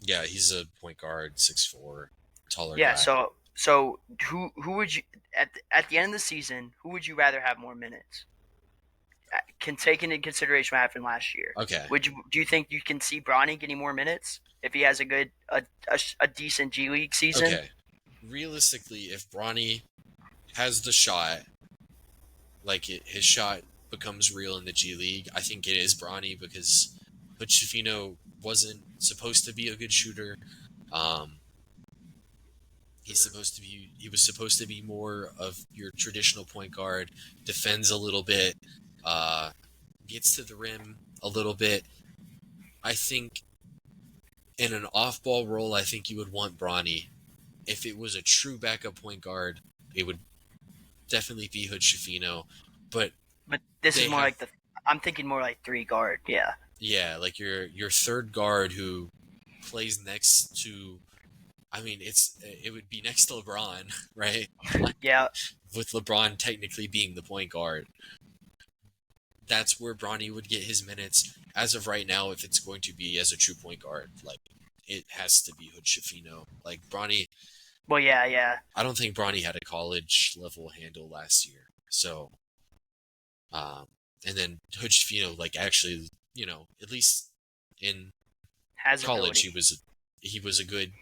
Yeah, he's a point guard, 6'4", taller Yeah. guy. So who would you at the end of the season? Who would you rather have more minutes? Can take into consideration what happened last year. Okay. Do you think you can see Bronny getting more minutes if he has a decent G League season? Okay. Realistically, if Bronny has the shot, like his shot becomes real in the G League, I think it is Bronny because Schifino wasn't supposed to be a good shooter. He was supposed to be more of your traditional point guard, defends a little bit, gets to the rim a little bit. I think in an off-ball role, I think you would want Bronny. If it was a true backup point guard, it would definitely be Hood Schifino. But this is more I'm thinking more like 3 guard, yeah. Yeah, like your third guard who plays next to, I mean, it would be next to LeBron, right? Yeah. With LeBron technically being the point guard. That's where Bronny would get his minutes. As of right now, if it's going to be as a true point guard, like it has to be Hood Schifino. Like Bronny, Well, yeah. I don't think Bronny had a college level handle last year. So, and then Hood Schifino, like actually, at least in Has college, ability. he was a good,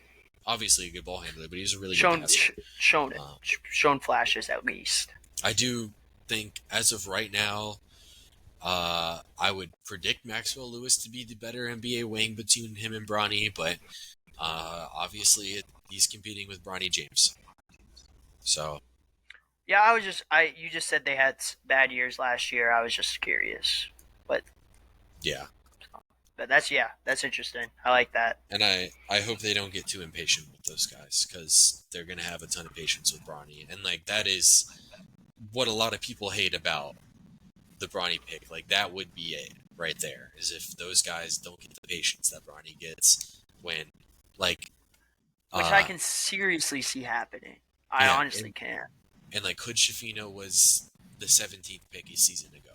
obviously a good ball handler, but he was a really good Shown passer. shown it. Shown flashes at least. I do think as of right now, I would predict Maxwell Lewis to be the better NBA wing between him and Bronny, but obviously he's competing with Bronny James. So Yeah, you just said they had bad years last year. I was just curious, but yeah, that's interesting. I like that. and I hope they don't get too impatient with those guys because they're gonna have a ton of patience with Bronny, and like that is what a lot of people hate about the Bronny pick. Like that would be it right there, is if those guys don't get the patience that Bronny gets when, like, Which I can seriously see happening. I honestly can. And like Hood Schifino was the 17th pick a season ago,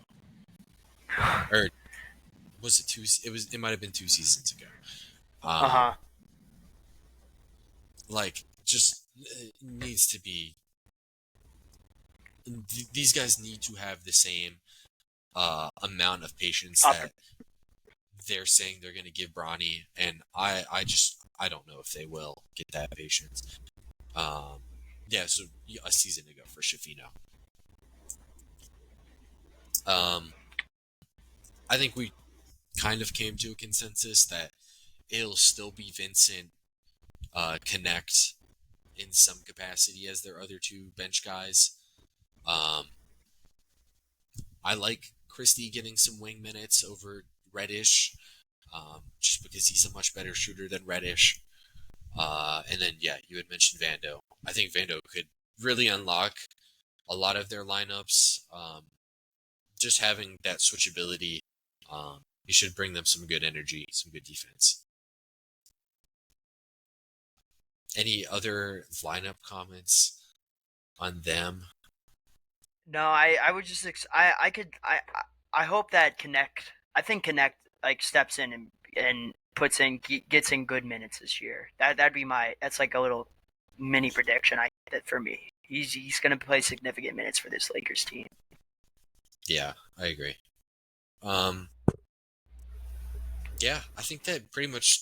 or was it two? It might have been 2 seasons ago. Like, just needs to be. These guys need to have the same amount of patience that they're saying they're going to give Bronny, and I don't know if they will get that patience. Yeah, so a season ago for Schifino. I think we kind of came to a consensus that it'll still be Vincent, Connect in some capacity as their other two bench guys. I like Christie getting some wing minutes over Reddish, just because he's a much better shooter than Reddish. And then, yeah, you had mentioned Vando. I think Vando could really unlock a lot of their lineups. Just having that switchability, he should bring them some good energy, some good defense. Any other lineup comments on them? No, I would just I hope that Connect. I think Connect like steps in and gets in good minutes this year. That'd be that's like a little mini prediction that for me. He's going to play significant minutes for this Lakers team. Yeah, I agree. Yeah, I think that pretty much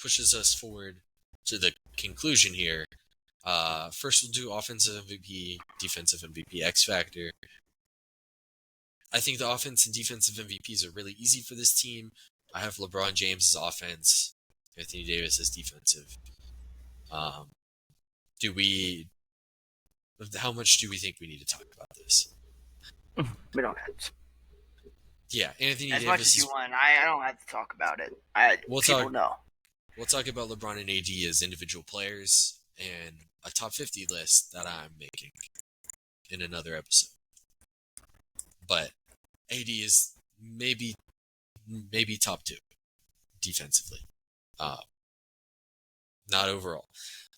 pushes us forward to the conclusion here. First, we'll do offensive MVP, defensive MVP, X Factor. I think the offense and defensive MVPs are really easy for this team. I have LeBron James' offense, Anthony Davis as defensive. How much do we think we need to talk about this? We don't have to. Yeah, Anthony as Davis. As much as you want, I don't have to talk about it. People know. We'll talk about LeBron and AD as individual players and a top 50 list that I'm making in another episode. But AD is maybe top 2 defensively. Not overall.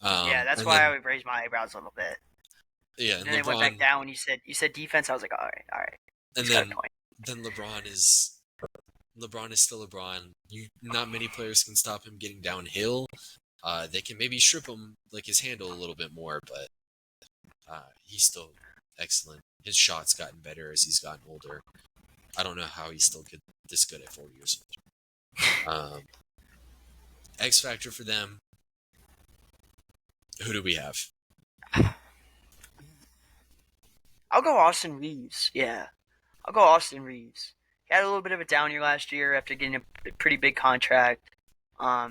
Yeah, that's why I would raise my eyebrows a little bit. Yeah, and then LeBron, it went back down when you said defense. I was like, all right. And then LeBron is still LeBron. Not many players can stop him getting downhill. They can maybe strip him like his handle a little bit more, but he's still excellent. His shot's gotten better as he's gotten older. I don't know how he's still this good at 4 years old. X Factor for them. Who do we have? I'll go Austin Reeves. Yeah, I'll go Austin Reeves. He had a little bit of a down year last year after getting a pretty big contract. I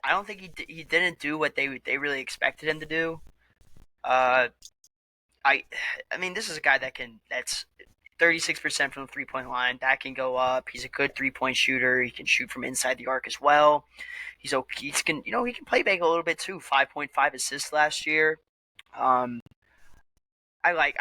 don't think he didn't do what they really expected him to do. I mean, this is a guy that's 36% from the 3-point line. That can go up. He's a good 3-point shooter. He can shoot from inside the arc as well. He can play back a little bit too. 5.5 assists last year. I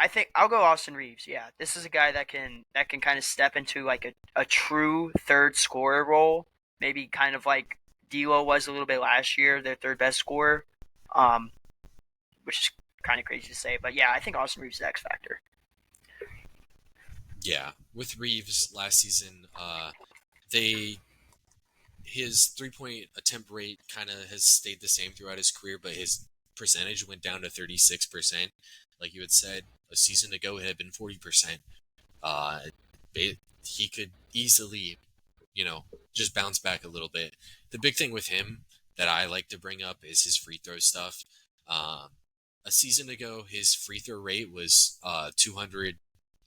think I'll go Austin Reeves. Yeah, this is a guy that can kind of step into like a true third scorer role. Maybe kind of like D'Lo was a little bit last year, their third best scorer. Which is kind of crazy to say, but yeah, I think Austin Reeves is X Factor. Yeah, with Reeves last season, they his 3-point attempt rate kind of has stayed the same throughout his career, but his percentage went down to 36%. Like you had said, a season ago it had been 40%. Uh, he could easily, just bounce back a little bit. The big thing with him that I like to bring up is his free throw stuff. A season ago, his free throw rate was 200,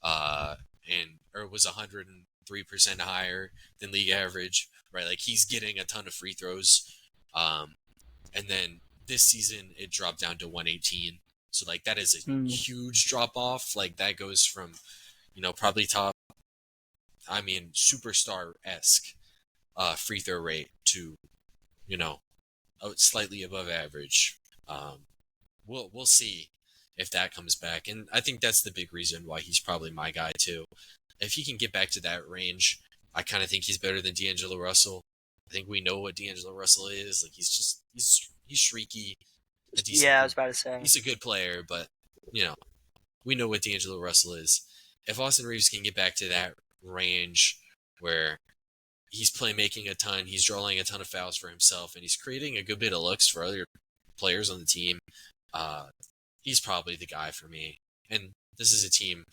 or was 103% higher than league average. Right, like he's getting a ton of free throws, and then this season it dropped down to 118. So like that is a huge drop off. Like that goes from, probably top, superstar-esque free throw rate to, slightly above average. We'll see if that comes back, and I think that's the big reason why he's probably my guy too. If he can get back to that range, I kind of think he's better than D'Angelo Russell. I think we know what D'Angelo Russell is. Like he's shrieky. Yeah, I was about to say. He's a good player, but we know what D'Angelo Russell is. If Austin Reeves can get back to that range where he's playmaking a ton, he's drawing a ton of fouls for himself, and he's creating a good bit of looks for other players on the team, he's probably the guy for me. And this is a team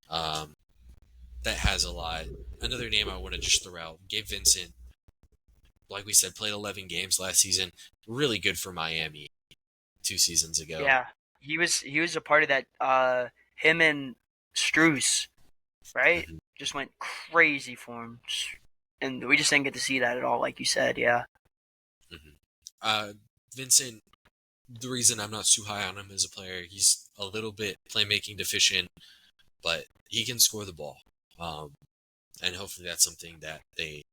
that has a lot. Another name I want to just throw out, Gabe Vincent. Like we said, played 11 games last season. Really good for Miami 2 seasons ago. Yeah, he was a part of that. Him and Strus, right? Mm-hmm. Just went crazy for him, and we just didn't get to see that at all, like you said. Yeah. Mm-hmm. Vincent, the reason I'm not too high on him as a player, he's a little bit playmaking deficient, but he can score the ball. And hopefully that's something that they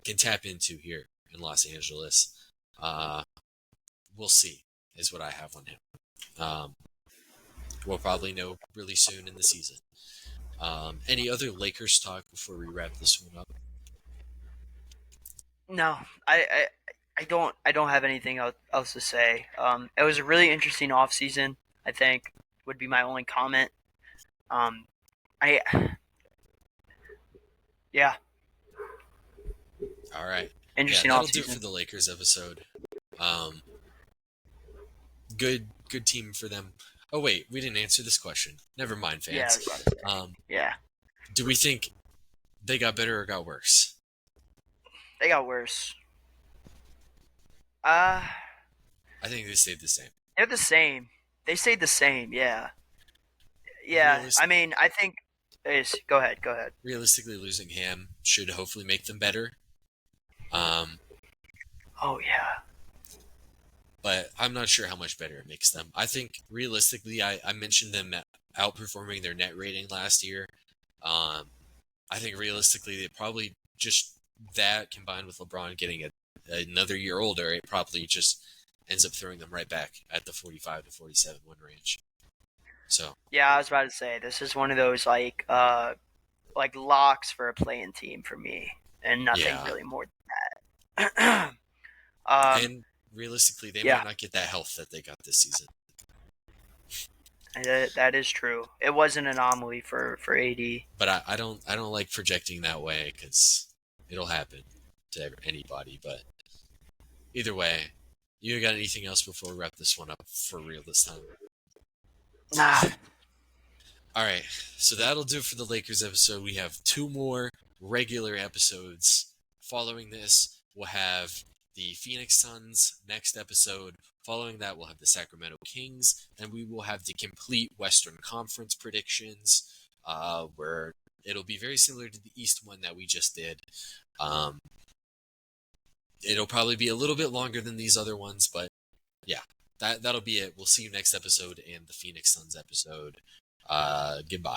can tap into here in Los Angeles. We'll see, is what I have on him. We'll probably know really soon in the season. Any other Lakers talk before we wrap this one up? No, I don't have anything else to say. It was a really interesting offseason, I think, would be my only comment. Yeah. All right. Interesting that'll offseason. Do it for the Lakers episode. Good team for them. Oh wait, we didn't answer this question. Never mind, fans. Yeah. Do we think they got better or got worse? They got worse. I think they stayed the same. They're the same. They stayed the same. Yeah. Yeah. I think. Go ahead. Realistically, losing Ham should hopefully make them better. Oh yeah. But I'm not sure how much better it makes them. I think realistically, I mentioned them outperforming their net rating last year. I think realistically, they probably just that combined with LeBron getting another year older, it probably just ends up throwing them right back at the 45 to 47 win range. So yeah, I was about to say this is one of those like locks for a play-in team for me, and nothing really more than that. And realistically, they might not get that health that they got this season. That is true. It was an anomaly for AD. But I don't like projecting that way because it'll happen to anybody. But either way, you got anything else before we wrap this one up for real this time? Nah. All right, so that'll do it for the Lakers episode. We have 2 more regular episodes. Following this, we'll have the Phoenix Suns next episode. Following that, we'll have the Sacramento Kings, and we will have the complete Western Conference predictions, where it'll be very similar to the East one that we just did. It'll probably be a little bit longer than these other ones, but yeah, that'll be it. We'll see you next episode and the Phoenix Suns episode. Goodbye.